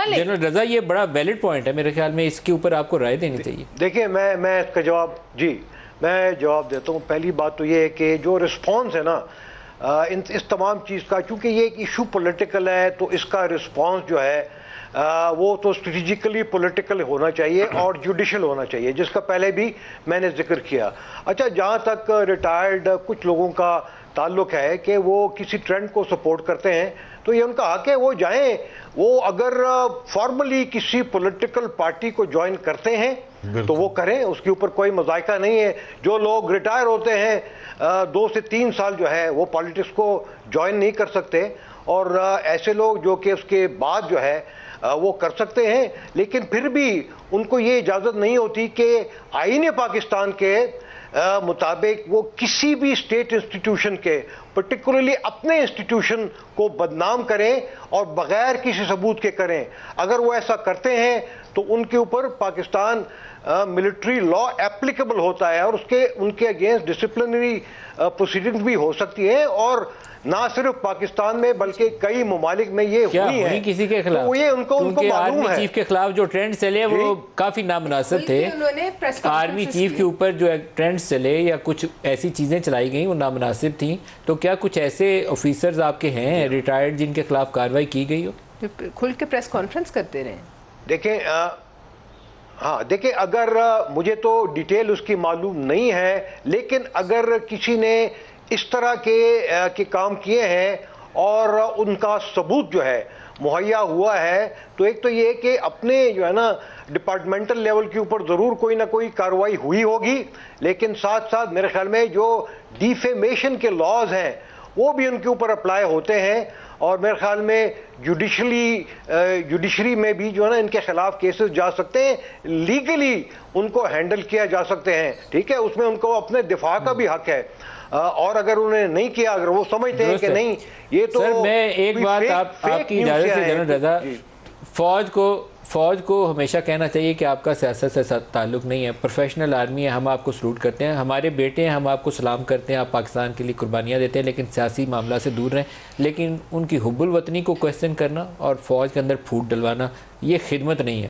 General रजा, ये बड़ा valid point है मेरे ख्याल में, इसके ऊपर आपको राय देनी चाहिए। देखिए मैं इसका जवाब मैं जवाब देता हूँ। पहली बात तो ये है कि जो रिस्पॉन्स है ना इस तमाम चीज़ का, चूंकि ये एक इशू पॉलिटिकल है तो इसका रिस्पॉन्स जो है वो तो स्ट्रेटेजिकली पॉलिटिकल होना चाहिए और जुडिशल होना चाहिए, जिसका पहले भी मैंने जिक्र किया। अच्छा, जहाँ तक रिटायर्ड कुछ लोगों का ताल्लुक है कि वो किसी ट्रेंड को सपोर्ट करते हैं तो ये उनका हक है, वो जाएं। वो अगर फॉर्मली किसी पॉलिटिकल पार्टी को ज्वाइन करते हैं तो वो करें, उसके ऊपर कोई मजायका नहीं है। जो लोग रिटायर होते हैं 2 से 3 साल जो है वो पॉलिटिक्स को ज्वाइन नहीं कर सकते, और ऐसे लोग जो कि उसके बाद जो है वो कर सकते हैं, लेकिन फिर भी उनको ये इजाज़त नहीं होती कि आईन पाकिस्तान के मुताबिक वो किसी भी स्टेट इंस्टीट्यूशन के, पर्टिकुलरली अपने इंस्टीट्यूशन को बदनाम करें और बगैर किसी सबूत के करें। अगर वो ऐसा करते हैं तो उनके ऊपर पाकिस्तान मिलिट्री लॉ एप्लीकेबल होता है और उनके अगेंस्ट डिसिप्लिनरी प्रोसीडिंग्स भी हो सकती है, और ना सिर्फ पाकिस्तान में बल्कि कई ममालिक में ये हुई है किसी के खिलाफ। तो ये उनको मालूम है। चीफ के खिलाफ जो ट्रेंड चले वो काफी नामुनासिब थे। आर्मी चीफ के ऊपर जो ट्रेंड चले या कुछ ऐसी चीजें चलाई गई वो नामुनासिब थी। तो क्या कुछ ऐसे ऑफिसर्स आपके हैं रिटायर्ड जिनके खिलाफ कार्रवाई की गई हो? खुल के प्रेस कॉन्फ्रेंस करते रहे। देखें हाँ देखिए, अगर मुझे तो डिटेल उसकी मालूम नहीं है, लेकिन अगर किसी ने इस तरह के काम किए हैं और उनका सबूत जो है मुहैया हुआ है, तो एक तो ये कि अपने जो है ना डिपार्टमेंटल लेवल के ऊपर ज़रूर कोई ना कोई कार्रवाई हुई होगी, लेकिन साथ साथ मेरे ख्याल में जो डिफेमेशन के लॉज हैं वो भी उनके ऊपर अप्लाई होते हैं, और मेरे ख्याल में जुडिशरी में भी जो है ना इनके खिलाफ केसेस जा सकते हैं, लीगली उनको हैंडल किया जा सकते हैं। ठीक है, उसमें उनको अपने दिफा का भी हक है, और अगर उन्होंने नहीं किया, अगर वो समझते हैं कि नहीं ये तो सर, मैं एक बात आपकी इजाजत से जनरल रजा, फौज को हमेशा कहना चाहिए कि आपका सियासत से ताल्लुक नहीं है, प्रोफेशनल आर्मी है, हम आपको सलूट करते हैं, हमारे बेटे हैं, हम आपको सलाम करते हैं, आप पाकिस्तान के लिए कुर्बानियाँ देते हैं, लेकिन सियासी मामला से दूर रहें। लेकिन उनकी हुब्बुल वतनी को क्वेश्चन करना और फौज के अंदर फूट डलवाना ये खिदमत नहीं है।